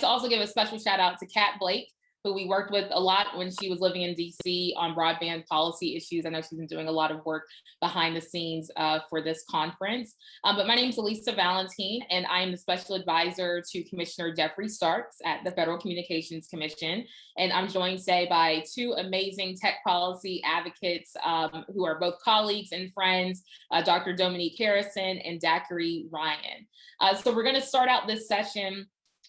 to also give a special shout out to Kat Blake, who we worked with a lot when she was living in DC on broadband policy issues. I know she's been doing a lot of work behind the scenes for this conference. But my name is Elisa Valentine, and I am the special advisor to Commissioner Jeffrey Starks at the Federal Communications Commission. And I'm joined today by two amazing tech policy advocates who are both colleagues and friends, Dr. Dominique Harrison and Zachary Ryan. So we're gonna start out this session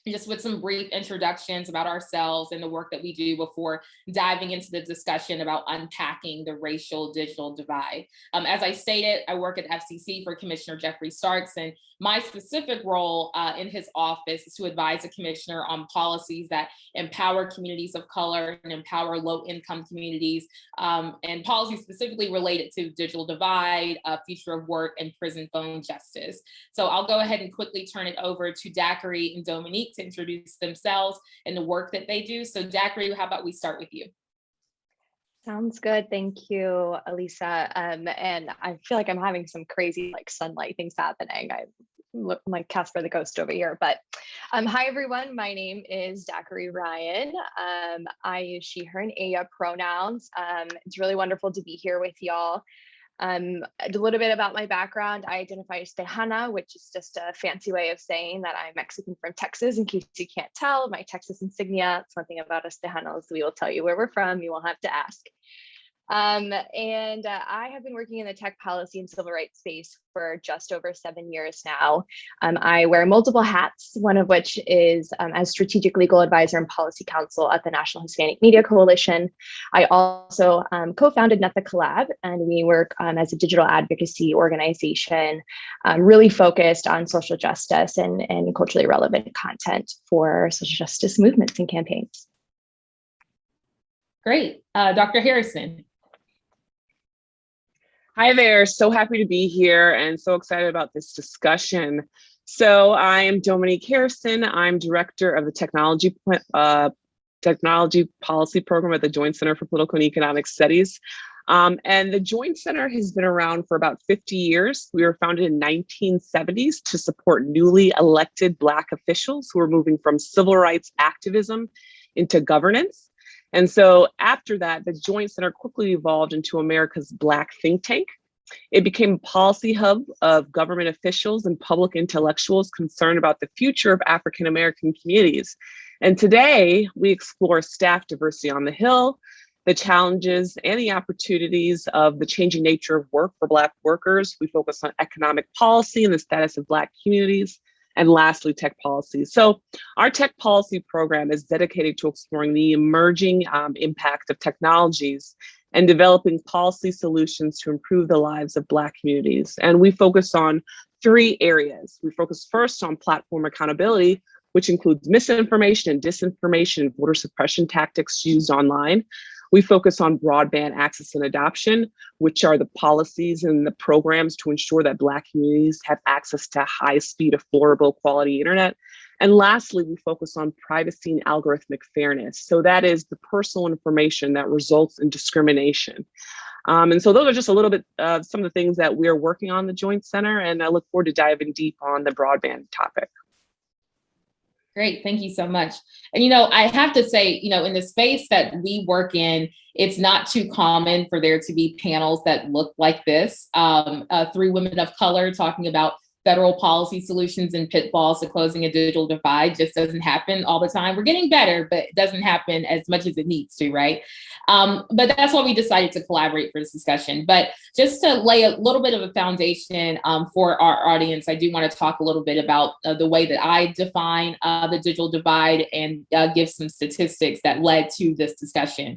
just with some brief introductions about ourselves and the work that we do before diving into the discussion about unpacking the racial digital divide. As I stated, I work at FCC for Commissioner Jeffrey Starks, and my specific role in his office is to advise the commissioner on policies that empower communities of color and empower low-income communities, and policies specifically related to digital divide, future of work, and prison phone justice. So I'll go ahead and quickly turn it over to Zachary and Dominique to introduce themselves and the work that they do. So Zachary, how about we start with you? Sounds good. Thank you, Elisa. And I feel like I'm having some crazy sunlight things happening. I look like Casper the Ghost over here. But hi, everyone. My name is Zachary Ryan. I use she, her, and Aya pronouns. It's really wonderful to be here with y'all. A little bit about my background. I identify as Tejana, which is just a fancy way of saying that I'm Mexican from Texas, in case you can't tell. My Texas insignia, it's one thing about us Tejanos, we will tell you where we're from, you won't have to ask. I have been working in the tech policy and civil rights space for just over 7 years now. I wear multiple hats, one of which is as strategic legal advisor and policy counsel at the National Hispanic Media Coalition. I also co-founded Netha Collab, and we work as a digital advocacy organization, really focused on social justice and culturally relevant content for social justice movements and campaigns. Great. Dr. Harrison. Hi there, so happy to be here and so excited about this discussion. So I am Dominique Harrison. I'm director of the Technology Policy Program at the Joint Center for Political and Economic Studies. And the Joint Center has been around for about 50 years. We were founded in 1970s to support newly elected Black officials who are moving from civil rights activism into governance. And so after that, the Joint Center quickly evolved into America's Black think tank. It became a policy hub of government officials and public intellectuals concerned about the future of African-American communities. And today we explore staff diversity on the Hill, the challenges and the opportunities of the changing nature of work for Black workers. We focus on economic policy and the status of Black communities. And lastly, tech policy. So our tech policy program is dedicated to exploring the emerging impact of technologies and developing policy solutions to improve the lives of Black communities. And we focus on 3 areas. We focus first on platform accountability, which includes misinformation and disinformation and voter suppression tactics used online. We focus on broadband access and adoption, which are the policies and the programs to ensure that Black communities have access to high-speed, affordable, quality internet. And lastly, we focus on privacy and algorithmic fairness. So that is the personal information that results in discrimination. And so those are just a little bit of some of the things that we're working on the Joint Center, and I look forward to diving deep on the broadband topic. Great, thank you so much. And I have to say, in the space that we work in, it's not too common for there to be panels that look like this. 3 women of color talking about federal policy solutions and pitfalls to closing a digital divide just doesn't happen all the time. We're getting better, but it doesn't happen as much as it needs to, right? But that's why we decided to collaborate for this discussion. But just to lay a little bit of a foundation for our audience, I do want to talk a little bit about the way that I define the digital divide and give some statistics that led to this discussion.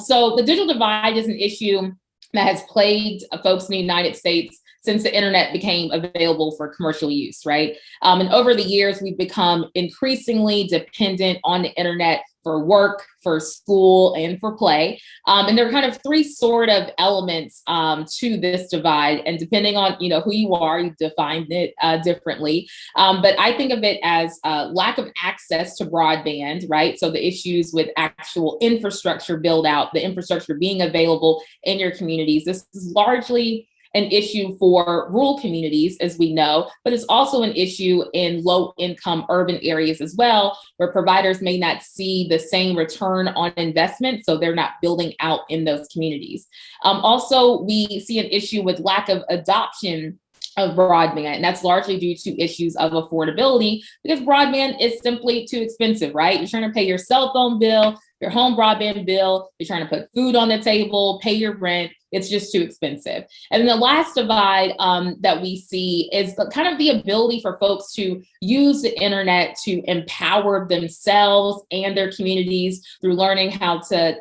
So the digital divide is an issue that has plagued folks in the United States since the internet became available for commercial use, right? And over the years, we've become increasingly dependent on the internet for work, for school, and for play. And there are kind of 3 sort of elements to this divide. And depending on who you are, you define it differently. But I think of it as lack of access to broadband, right? So the issues with actual infrastructure build out, the infrastructure being available in your communities. This is largely an issue for rural communities, as we know, but it's also an issue in low-income urban areas as well, where providers may not see the same return on investment, so they're not building out in those communities. Also, we see an issue with lack of adoption of broadband, and that's largely due to issues of affordability, because broadband is simply too expensive, right? You're trying to pay your cell phone bill, your home broadband bill, you're trying to put food on the table, pay your rent. It's just too expensive. And then the last divide that we see is kind of the ability for folks to use the internet to empower themselves and their communities through learning how to,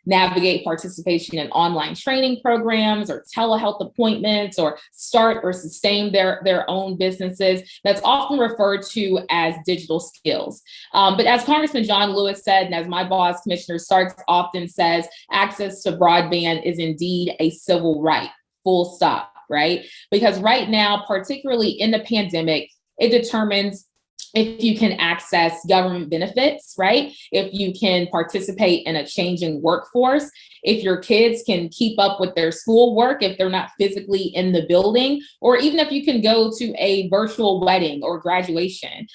navigate participation in online training programs or telehealth appointments, or start or sustain their own businesses. That's often referred to as digital skills. But as Congressman John Lewis said, and as my boss, Commissioner Starks, often says, access to broadband is indeed a civil right, full stop, right? Because right now, particularly in the pandemic, it determines if you can access government benefits, right? If you can participate in a changing workforce, if your kids can keep up with their schoolwork, if they're not physically in the building, or even if you can go to a virtual wedding or graduation.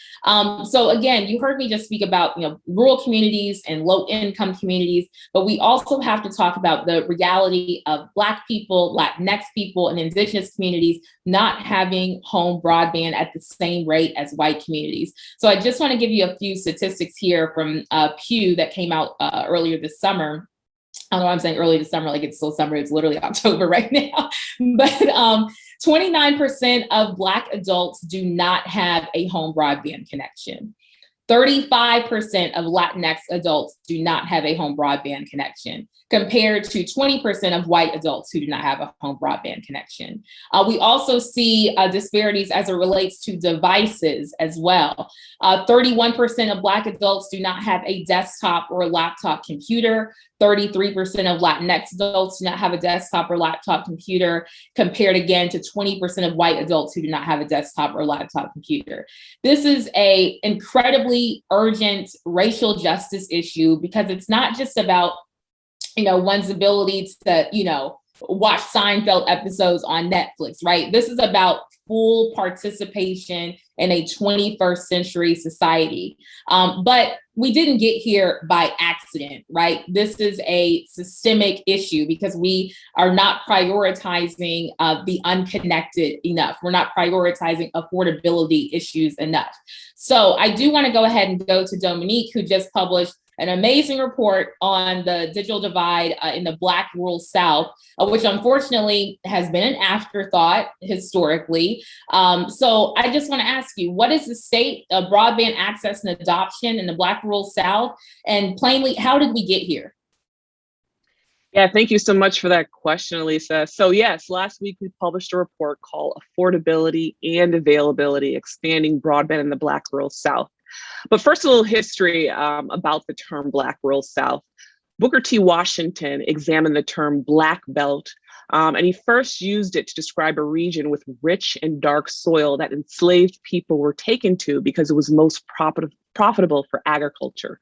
So again, you heard me just speak about rural communities and low-income communities, but we also have to talk about the reality of Black people, Latinx people, and Indigenous communities not having home broadband at the same rate as white communities. So I just want to give you a few statistics here from Pew that came out earlier this summer. I don't know why I'm saying early this summer, like it's still summer, it's literally October right now. But 29% of Black adults do not have a home broadband connection. 35% of Latinx adults do not have a home broadband connection, compared to 20% of white adults who do not have a home broadband connection. We also see disparities as it relates to devices as well. 31% of Black adults do not have a desktop or laptop computer. 33% of Latinx adults do not have a desktop or laptop computer, compared again to 20% of white adults who do not have a desktop or laptop computer. This is an incredibly urgent racial justice issue, because it's not just about one's ability to, watch Seinfeld episodes on Netflix, right? This is about full participation in a 21st century society. But we didn't get here by accident, right? This is a systemic issue because we are not prioritizing the unconnected enough. We're not prioritizing affordability issues enough. So I do want to go ahead and go to Dominique, who just published an amazing report on the digital divide in the Black rural South, which unfortunately has been an afterthought historically. So I just want to ask you, what is the state of broadband access and adoption in the Black rural South? And plainly, how did we get here? Yeah, thank you so much for that question, Elisa. So yes, last week we published a report called Affordability and Availability, Expanding Broadband in the Black Rural South. But first, a little history about the term Black Rural South. Booker T. Washington examined the term Black Belt, and he first used it to describe a region with rich and dark soil that enslaved people were taken to because it was most profitable for agriculture.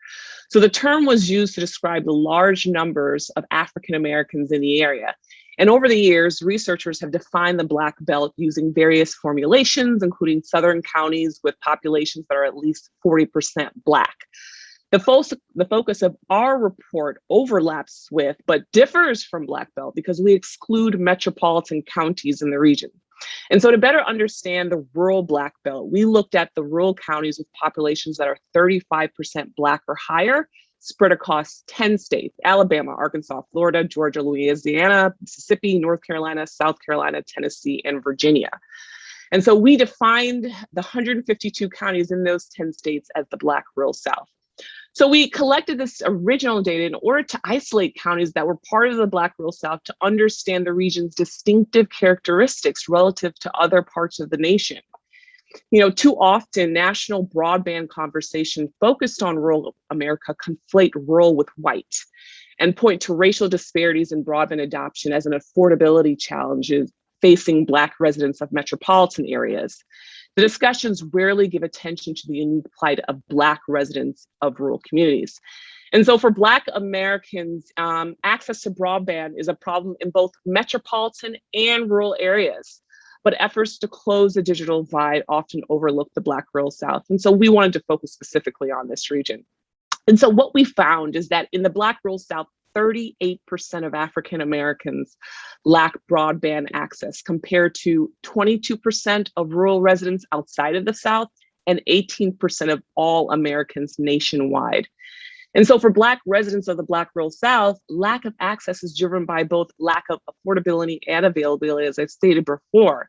So the term was used to describe the large numbers of African Americans in the area. And over the years, researchers have defined the Black Belt using various formulations, including Southern counties with populations that are at least 40% Black. The focus of our report overlaps with, but differs from Black Belt because we exclude metropolitan counties in the region. And so to better understand the rural Black Belt, we looked at the rural counties with populations that are 35% Black or higher, spread across 10 states: Alabama, Arkansas, Florida, Georgia, Louisiana, Mississippi, North Carolina, South Carolina, Tennessee, and Virginia. And so we defined the 152 counties in those 10 states as the Black rural South. So we collected this original data in order to isolate counties that were part of the Black rural South to understand the region's distinctive characteristics relative to other parts of the nation. Too often national broadband conversation focused on rural America conflate rural with white and point to racial disparities in broadband adoption as an affordability challenge facing Black residents of metropolitan areas. The discussions rarely give attention to the unique plight of Black residents of rural communities. And so for Black Americans, access to broadband is a problem in both metropolitan and rural areas. But efforts to close the digital divide often overlook the Black rural South. And so we wanted to focus specifically on this region. And so what we found is that in the Black rural South, 38% of African Americans lack broadband access, compared to 22% of rural residents outside of the South and 18% of all Americans nationwide. And so for Black residents of the Black rural South, lack of access is driven by both lack of affordability and availability, as I've stated before.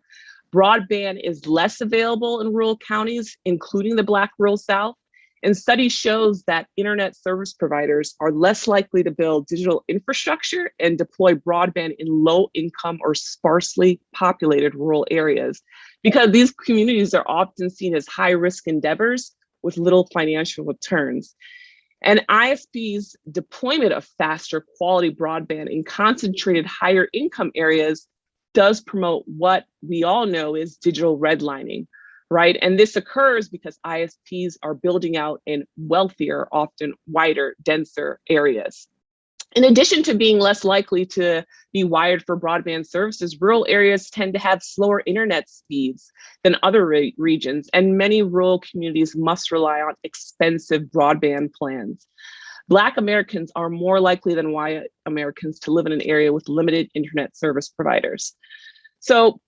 Broadband is less available in rural counties, including the Black rural South. And study shows that internet service providers are less likely to build digital infrastructure and deploy broadband in low income or sparsely populated rural areas, because these communities are often seen as high risk endeavors with little financial returns. And ISP's deployment of faster quality broadband in concentrated higher income areas does promote what we all know is digital redlining, right? And this occurs because ISPs are building out in wealthier, often wider, denser areas. In addition to being less likely to be wired for broadband services, rural areas tend to have slower internet speeds than other regions, and many rural communities must rely on expensive broadband plans. Black Americans are more likely than white Americans to live in an area with limited internet service providers. So,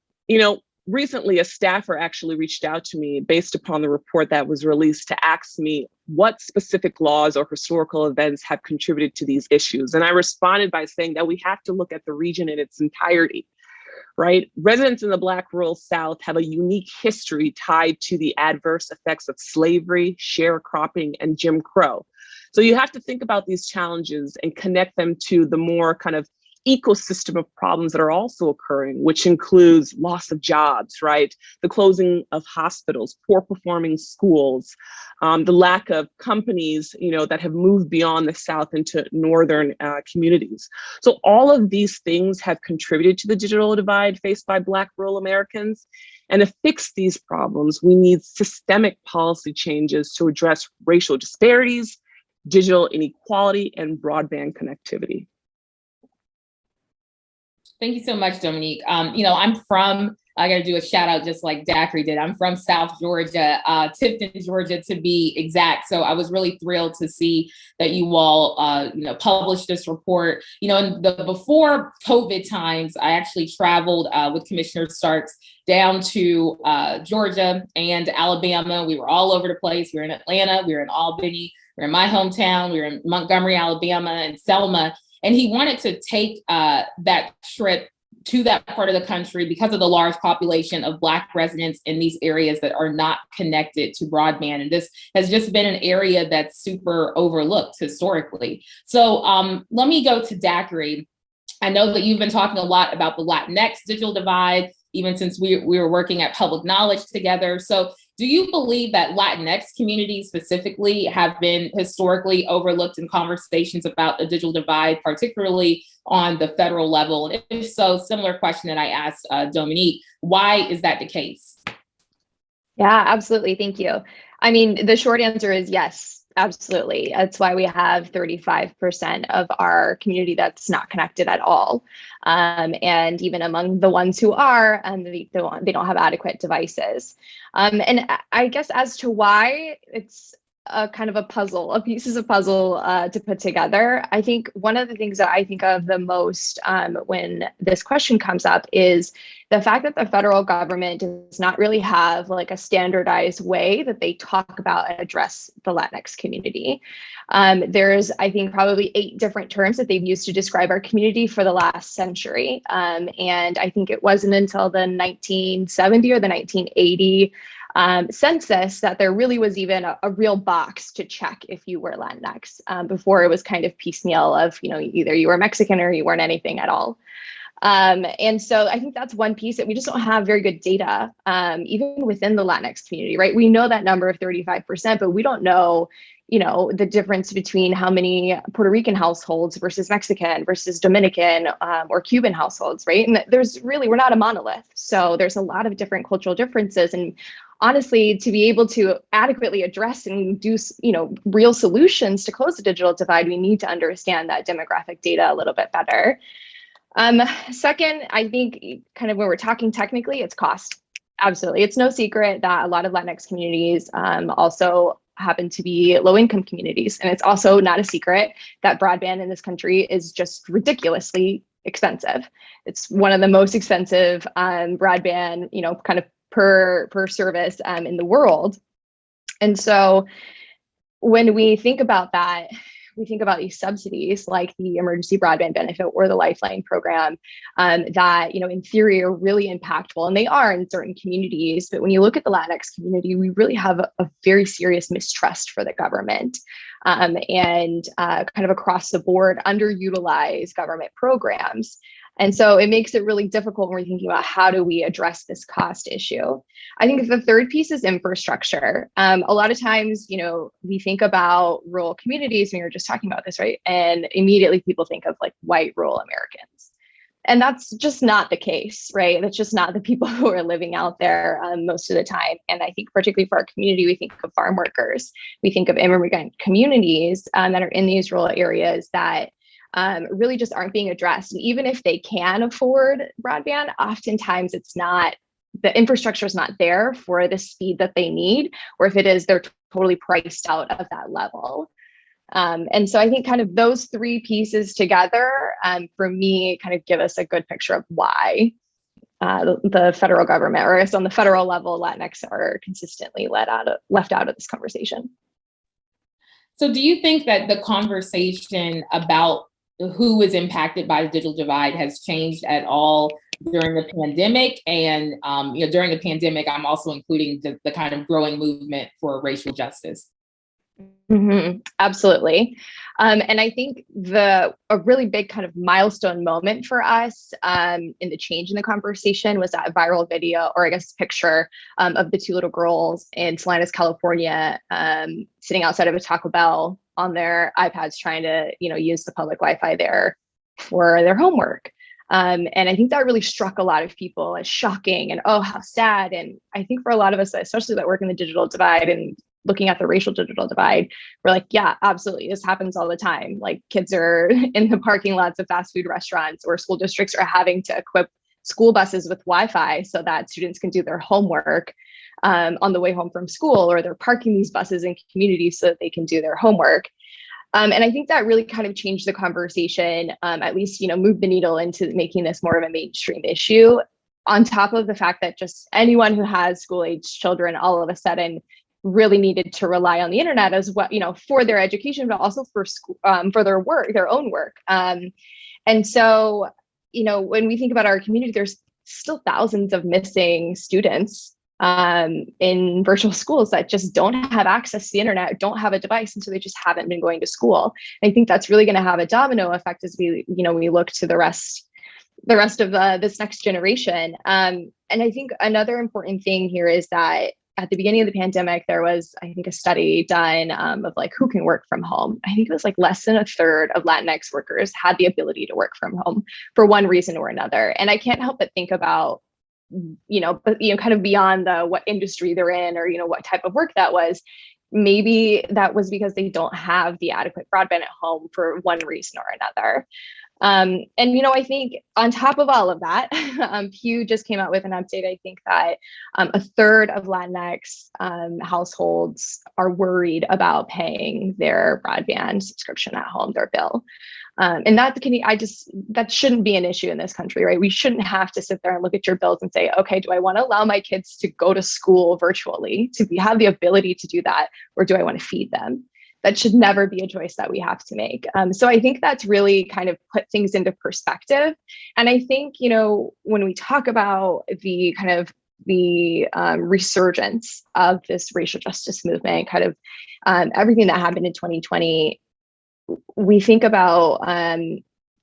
recently a staffer actually reached out to me based upon the report that was released to ask me what specific laws or historical events have contributed to these issues. And I responded by saying that we have to look at the region in its entirety, right? Residents in the Black rural South have a unique history tied to the adverse effects of slavery, sharecropping, and Jim Crow. So you have to think about these challenges and connect them to the more kind of ecosystem of problems that are also occurring, which includes loss of jobs, right? The closing of hospitals, poor performing schools, the lack of companies, that have moved beyond the South into northern communities. So all of these things have contributed to the digital divide faced by Black rural Americans. And to fix these problems, we need systemic policy changes to address racial disparities, digital inequality, and broadband connectivity. Thank you so much, Dominique. I got to do a shout out just like Zachary did. I'm from South Georgia, Tifton, Georgia, to be exact. So I was really thrilled to see that you all, published this report. In the before COVID times, I actually traveled with Commissioner Starks down to Georgia and Alabama. We were all over the place. We were in Atlanta, we were in Albany, we were in my hometown, we were in Montgomery, Alabama, and Selma. And he wanted to take that trip to that part of the country because of the large population of Black residents in these areas that are not connected to broadband. And this has just been an area that's super overlooked historically. So let me go to Zachary. I know that you've been talking a lot about the Latinx digital divide, even since we were working at Public Knowledge together. So do you believe that Latinx communities specifically have been historically overlooked in conversations about the digital divide, particularly on the federal level? And if so, similar question that I asked Dominique, why is that the case? Yeah, absolutely. Thank you. I mean, the short answer is yes. Absolutely. That's why we have 35% of our community that's not connected at all. And even among the ones who are, they don't have adequate devices. And I guess as to why, it's a kind of a puzzle, pieces of puzzle to put together. I think one of the things that I think of the most when this question comes up is the fact that the federal government does not really have like a standardized way that they talk about and address the Latinx community. There's, I think, probably 8 different terms that they've used to describe our community for the last century. And I think it wasn't until the 1970 or the 1980 census that there really was even a real box to check if you were Latinx. Before it was kind of piecemeal of, either you were Mexican or you weren't anything at all. And so I think that's one piece that we just don't have very good data, even within the Latinx community, right? We know that number of 35%, but we don't know, the difference between how many Puerto Rican households versus Mexican versus Dominican or Cuban households, right? And we're not a monolith. So there's a lot of different cultural differences. And honestly, to be able to adequately address and do, real solutions to close the digital divide, we need to understand that demographic data a little bit better. Second, I think kind of when we're talking technically, it's cost. Absolutely. It's no secret that a lot of Latinx communities also happen to be low-income communities. And it's also not a secret that broadband in this country is just ridiculously expensive. It's one of the most expensive broadband, kind of per service in the world. And so when we think about that, we think about these subsidies like the emergency broadband benefit or the Lifeline program that, in theory are really impactful, and they are in certain communities. But when you look at the Latinx community, we really have a very serious mistrust for the government and kind of across the board underutilized government programs. And so it makes it really difficult when we're thinking about how do we address this cost issue. I think the third piece is infrastructure. A lot of times, we think about rural communities, and we were just talking about this, right? And immediately people think of like white rural Americans. And that's just not the case, right? That's just not the people who are living out there most of the time. And I think particularly for our community, we think of farm workers. We think of immigrant communities that are in these rural areas that really just aren't being addressed. And even if they can afford broadband, oftentimes the infrastructure is not there for the speed that they need, or if it is, they're totally priced out of that level. And so I think kind of those three pieces together, for me, kind of give us a good picture of why the federal government, or I guess on the federal level, Latinx are consistently left out of this conversation. So do you think that the conversation about who is impacted by the digital divide has changed at all during the pandemic? And during the pandemic, I'm also including the kind of growing movement for racial justice. Mm-hmm. Absolutely. And I think a really big kind of milestone moment for us in the change in the conversation was that viral video, or I guess picture, of the two little girls in Salinas, California, sitting outside of a Taco Bell on their iPads trying to, use the public Wi-Fi there for their homework. And I think that really struck a lot of people as shocking and, oh, how sad. And I think for a lot of us, especially that work in the digital divide and looking at the racial digital divide, we're like, yeah, absolutely. This happens all the time. Like kids are in the parking lots of fast food restaurants, or school districts are having to equip school buses with Wi-Fi so that students can do their homework on the way home from school, or they're parking these buses in communities so that they can do their homework. And I think that really kind of changed the conversation, at least, moved the needle into making this more of a mainstream issue, on top of the fact that just anyone who has school-age children all of a sudden really needed to rely on the internet as well, for their education, but also for school, for their work, their own work. And so, when we think about our community, there's still thousands of missing students in virtual schools that just don't have access to the internet, don't have a device, and so they just haven't been going to school. I think that's really going to have a domino effect as we look to the rest of this next generation. And I think another important thing here is that at the beginning of the pandemic, there was, I think, a study done of like who can work from home. I think it was like less than a third of Latinx workers had the ability to work from home for one reason or another. And I can't help but think about, kind of beyond what industry they're in, or, what type of work that was. Maybe that was because they don't have the adequate broadband at home for one reason or another. And, I think on top of all of that, Pew just came out with an update. I think that a third of Latinx households are worried about paying their broadband subscription at home, their bill. And that shouldn't be an issue in this country, right? We shouldn't have to sit there and look at your bills and say, okay, do I want to allow my kids to go to school virtually, have the ability to do that, or do I want to feed them? That should never be a choice that we have to make. So I think that's really kind of put things into perspective. And I think, when we talk about the kind of the resurgence of this racial justice movement, kind of everything that happened in 2020, we think about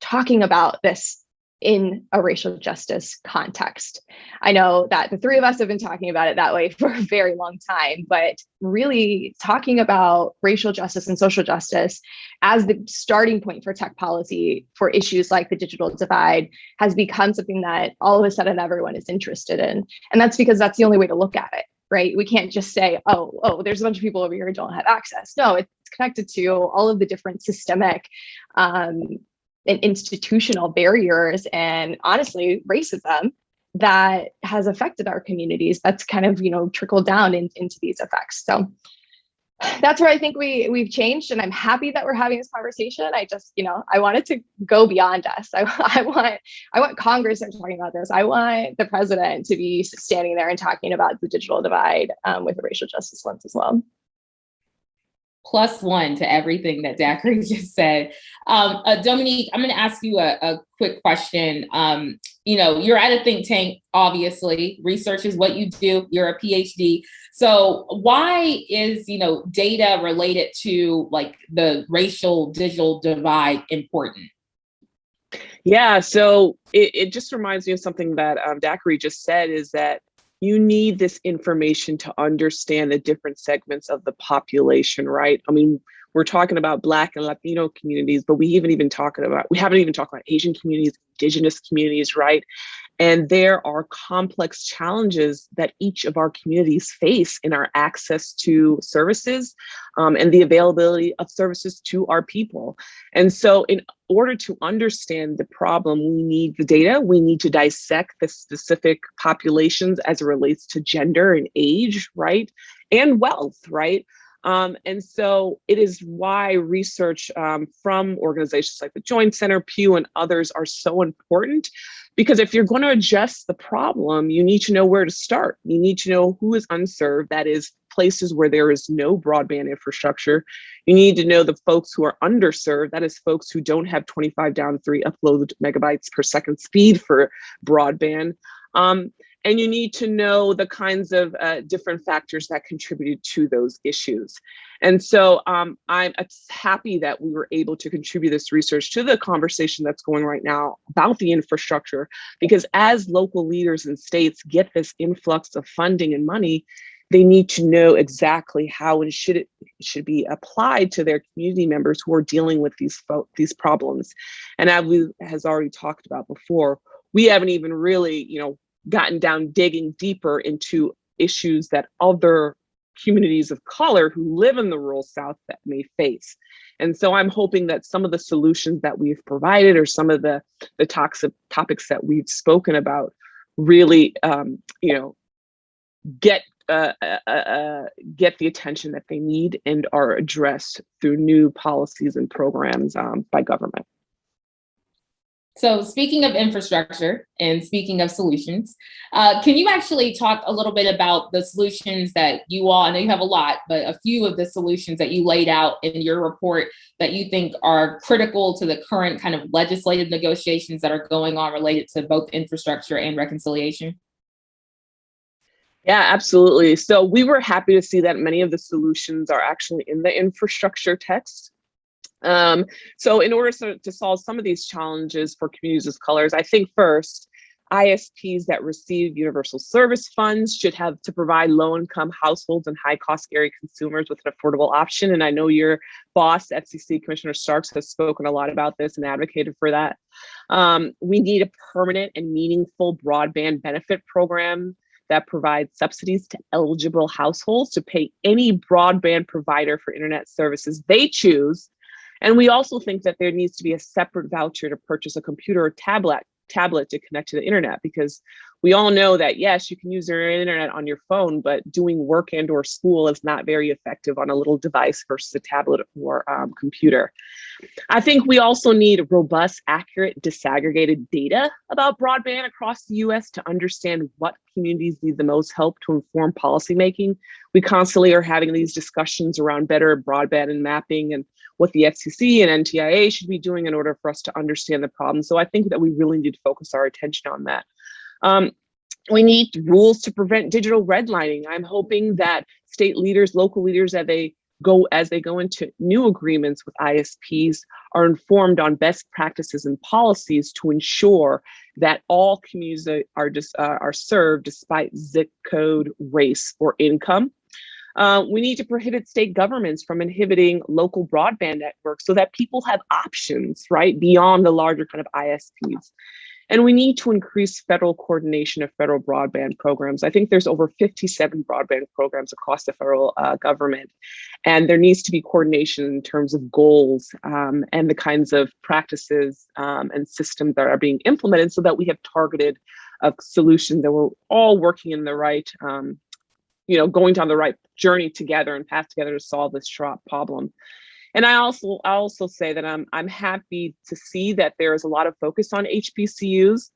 talking about this in a racial justice context. I know that the three of us have been talking about it that way for a very long time, but really talking about racial justice and social justice as the starting point for tech policy for issues like the digital divide has become something that all of a sudden everyone is interested in. And that's because that's the only way to look at it. right? We can't just say, oh, there's a bunch of people over here who don't have access. No, it's connected to all of the different systemic and institutional barriers and honestly racism that has affected our communities. That's kind of, trickled down into these effects. So that's where I think we've changed, and I'm happy that we're having this conversation. I just, I want it to go beyond us. I want Congress to be talking about this. I want the president to be standing there and talking about the digital divide with a racial justice lens as well. +1 to everything that Zachary just said. Dominique, I'm going to ask you a quick question. You're at a think tank, obviously. Research is what you do. You're a PhD. So why is, data related to like the racial digital divide important? Yeah, so it just reminds me of something that Zachary just said, is that you need this information to understand the different segments of the population, right? I mean, we're talking about Black and Latino communities, but we haven't even talked about Asian communities, Indigenous communities, right? And there are complex challenges that each of our communities face in our access to services and the availability of services to our people. And so in order to understand the problem, we need the data. We need to dissect the specific populations as it relates to gender and age, right? And wealth, right? And so it is why research from organizations like the Joint Center, Pew, and others are so important. Because if you're going to address the problem, you need to know where to start. You need to know who is unserved, that is places where there is no broadband infrastructure. You need to know the folks who are underserved, that is folks who don't have 25 down 3 upload megabytes per second speed for broadband. And you need to know the kinds of different factors that contributed to those issues. And so I'm happy that we were able to contribute this research to the conversation that's going right now about the infrastructure, because as local leaders and states get this influx of funding and money, they need to know exactly how and it should be applied to their community members who are dealing with these problems. And as we has already talked about before, we haven't even really, gotten down digging deeper into issues that other communities of color who live in the rural South that may face. And so I'm hoping that some of the solutions that we've provided or some of the topics that we've spoken about really, get the attention that they need and are addressed through new policies and programs by government. So speaking of infrastructure and speaking of solutions, can you actually talk a little bit about the solutions that you all, I know you have a lot, but a few of the solutions that you laid out in your report that you think are critical to the current kind of legislative negotiations that are going on related to both infrastructure and reconciliation? Yeah, absolutely. So we were happy to see that many of the solutions are actually in the infrastructure text. So in order to solve some of these challenges for communities of colors, I think first, ISPs that receive universal service funds should have to provide low-income households and high-cost area consumers with an affordable option. And I know your boss, FCC Commissioner Starks, has spoken a lot about this and advocated for that. We need a permanent and meaningful broadband benefit program that provides subsidies to eligible households to pay any broadband provider for internet services they choose. And we also think that there needs to be a separate voucher to purchase a computer or tablet to connect to the internet, because we all know that, yes, you can use your internet on your phone, but doing work and or school is not very effective on a little device versus a tablet or computer. I think we also need robust, accurate, disaggregated data about broadband across the US to understand what communities need the most help to inform policymaking. We constantly are having these discussions around better broadband and mapping and what the FCC and NTIA should be doing in order for us to understand the problem. So I think that we really need to focus our attention on that. We need rules to prevent digital redlining. I'm hoping that state leaders, local leaders, as they go into new agreements with ISPs, are informed on best practices and policies to ensure that all communities are served despite zip code, race, or income. We need to prohibit state governments from inhibiting local broadband networks so that people have options, right, beyond the larger kind of ISPs. And we need to increase federal coordination of federal broadband programs. I think there's over 57 broadband programs across the federal government. And there needs to be coordination in terms of goals and the kinds of practices and systems that are being implemented so that we have targeted solutions that we're all working in the right, going down the right journey together and path together to solve this problem. And I also say that I'm happy to see that there is a lot of focus on HBCUs,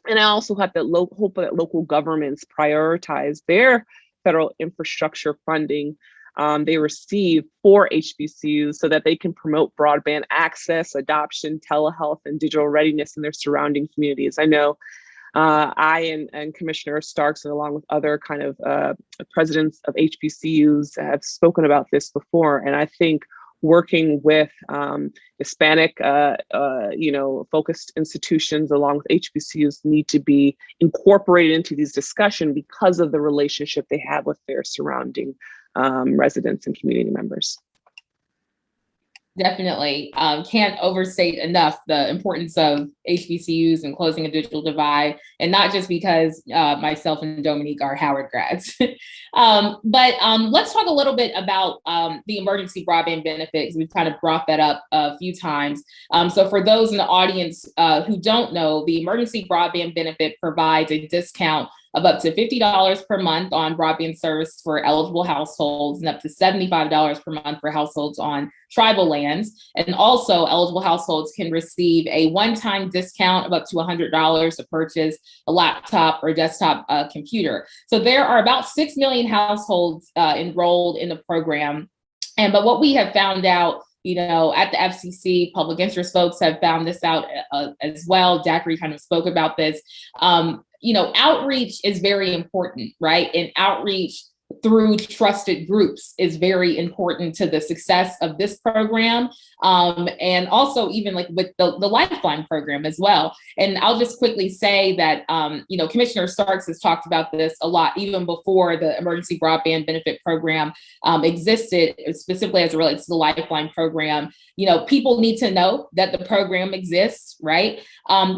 and I also hope that local governments prioritize their federal infrastructure funding they receive for HBCUs so that they can promote broadband access, adoption, telehealth, and digital readiness in their surrounding communities. I know I and Commissioner Starks, and along with other kind of presidents of HBCUs, have spoken about this before, and I think working with Hispanic, focused institutions along with HBCUs need to be incorporated into these discussions because of the relationship they have with their surrounding residents and community members. Definitely. Can't overstate enough the importance of HBCUs and closing a digital divide, and not just because myself and Dominique are Howard grads. But let's talk a little bit about the emergency broadband benefits. We've kind of brought that up a few times. So for those in the audience who don't know, the emergency broadband benefit provides a discount of up to $50 per month on broadband service for eligible households and up to $75 per month for households on tribal lands. And also eligible households can receive a one-time discount of up to $100 to purchase a laptop or desktop computer. So there are about 6 million households enrolled in the program. But what we have found out, at the FCC, public interest folks have found this out as well. Zachary kind of spoke about this. Outreach is very important, right? And outreach through trusted groups is very important to the success of this program. And also even like with the Lifeline program as well. And I'll just quickly say that, Commissioner Starks has talked about this a lot, even before the emergency broadband benefit program existed, specifically as it relates to the Lifeline program. People need to know that the program exists, right?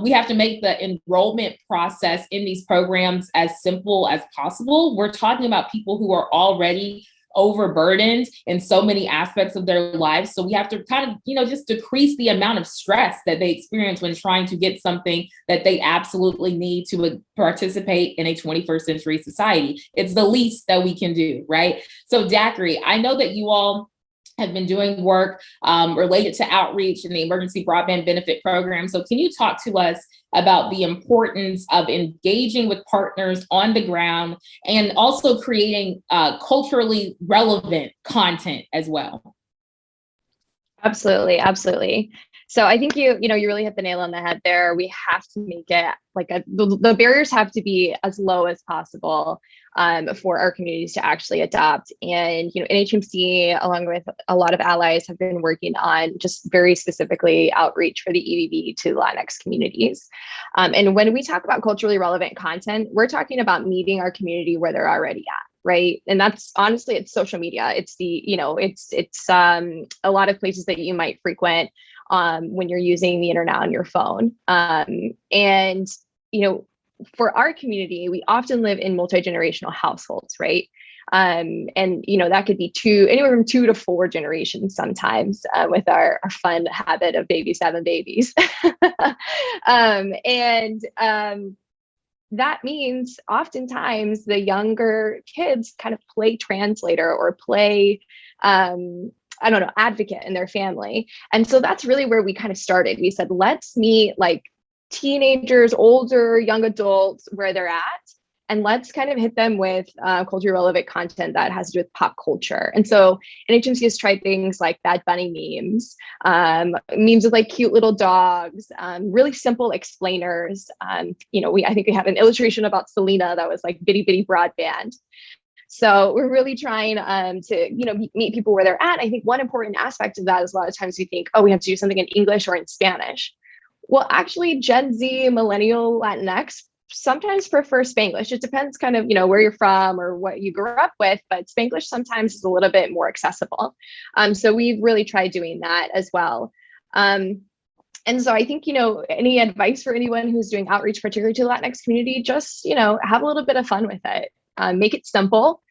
We have to make the enrollment process in these programs as simple as possible. We're talking about people who are already overburdened in so many aspects of their lives. So we have to kind of, just decrease the amount of stress that they experience when trying to get something that they absolutely need to participate in a 21st century society. It's the least that we can do, right? So Zachary, I know that you all have been doing work related to outreach in the emergency broadband benefit program. So can you talk to us about the importance of engaging with partners on the ground and also creating culturally relevant content as well? Absolutely, absolutely. So I think you really hit the nail on the head there. We have to make it the barriers have to be as low as possible for our communities to actually adopt. And NHMC, along with a lot of allies, have been working on just very specifically outreach for the EBB to Latinx communities. And when we talk about culturally relevant content, we're talking about meeting our community where they're already at. Right. And that's honestly, it's social media. It's it's a lot of places that you might frequent when you're using the internet on your phone. And for our community, we often live in multi-generational households, right? And that could be anywhere from 2 to 4 generations sometimes, with our fun habit of having babies. That means oftentimes the younger kids kind of play translator or play, advocate in their family. And so that's really where we kind of started. We said, let's meet like teenagers, older, young adults where they're at. And let's kind of hit them with culturally relevant content that has to do with pop culture. And so NHMC has tried things like Bad Bunny memes, memes with like cute little dogs, really simple explainers. I think we had an illustration about Selena that was like bitty bitty broadband. So we're really trying to meet people where they're at. I think one important aspect of that is a lot of times we think, we have to do something in English or in Spanish. Well, actually, Gen Z, Millennial, Latinx sometimes prefer Spanglish. It depends kind of, where you're from or what you grew up with, but Spanglish sometimes is a little bit more accessible. So we've really tried doing that as well. And so I think, any advice for anyone who's doing outreach, particularly to the Latinx community, just, have a little bit of fun with it. Make it simple.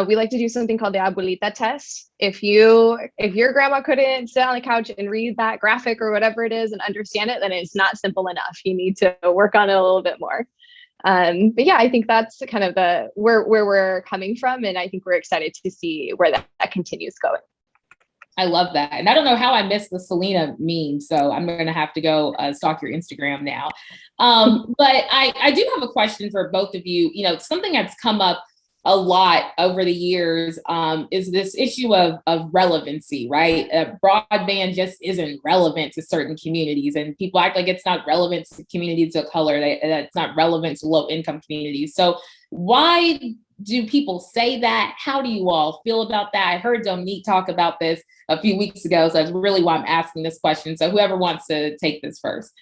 We like to do something called the abuelita test. If your grandma couldn't sit on the couch and read that graphic or whatever it is and understand it, then it's not simple enough. You need to work on it a little bit more. But yeah, I think that's kind of where we're coming from. And I think we're excited to see where that continues going. I love that. And I don't know how I missed the Selena meme, so I'm going to have to go stalk your Instagram now. But I do have a question for both of you. Something that's come up a lot over the years is this issue of relevancy, right? Broadband just isn't relevant to certain communities, and people act like it's not relevant to communities of color, that it's not relevant to low income communities. So why do people say that? How do you all feel about that? I heard Dominique talk about this a few weeks ago, so that's really why I'm asking this question. So whoever wants to take this first.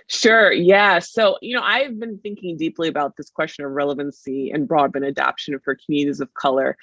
Sure. Yeah. So, I've been thinking deeply about this question of relevancy and broadband adoption for communities of color.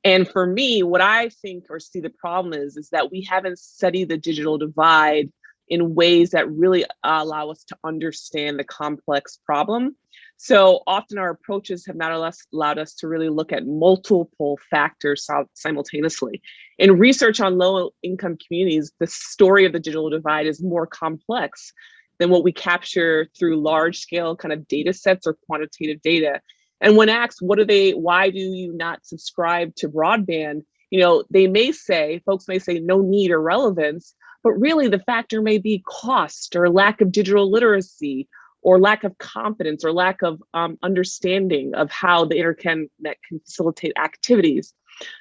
And for me, what I think or see the problem is that we haven't studied the digital divide in ways that really allow us to understand the complex problem. So often our approaches have not allowed us to really look at multiple factors simultaneously. In research on low income communities, the story of the digital divide is more complex than what we capture through large scale kind of data sets or quantitative data. And when asked, why do you not subscribe to broadband? Folks may say no need or relevance, but really the factor may be cost or lack of digital literacy or lack of confidence or lack of understanding of how the internet can facilitate activities.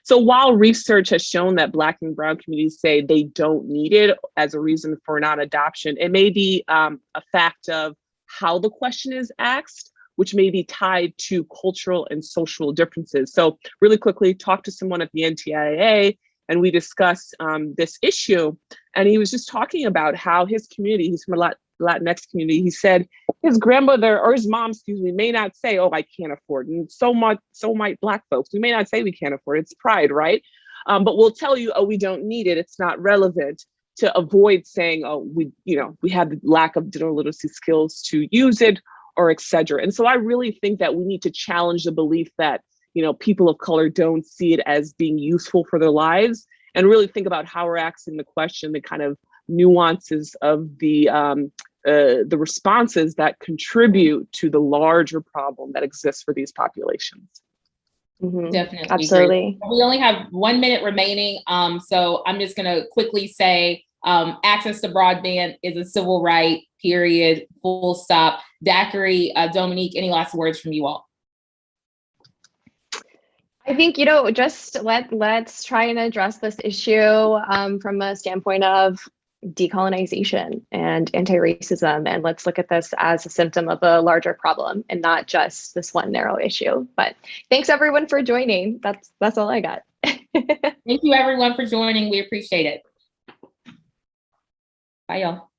So while research has shown that Black and Brown communities say they don't need it as a reason for non-adoption, it may be a fact of how the question is asked, which may be tied to cultural and social differences. So really quickly, talked to someone at the NTIA and we discussed this issue. And he was just talking about how his community, he's from a Latinx community, he said his grandmother or his mom, may not say, "Oh, I can't afford it." And so might Black folks. We may not say we can't afford it. It's pride, right? But we'll tell you, "Oh, we don't need it. It's not relevant," to avoid saying, "Oh, we have the lack of digital literacy skills to use it," or et cetera. And so I really think that we need to challenge the belief that, people of color don't see it as being useful for their lives, and really think about how we're asking the question, the kind of nuances of the responses that contribute to the larger problem that exists for these populations. Mm-hmm. Definitely. Absolutely. We only have 1 minute remaining. So I'm just going to quickly say access to broadband is a civil right, period, full stop. Zachary, Dominique, any last words from you all? I think, just let's try and address this issue from a standpoint of decolonization and anti-racism, and let's look at this as a symptom of a larger problem and not just this one narrow issue. But thanks everyone for joining. That's all I got. Thank you everyone for joining. We appreciate it. Bye y'all.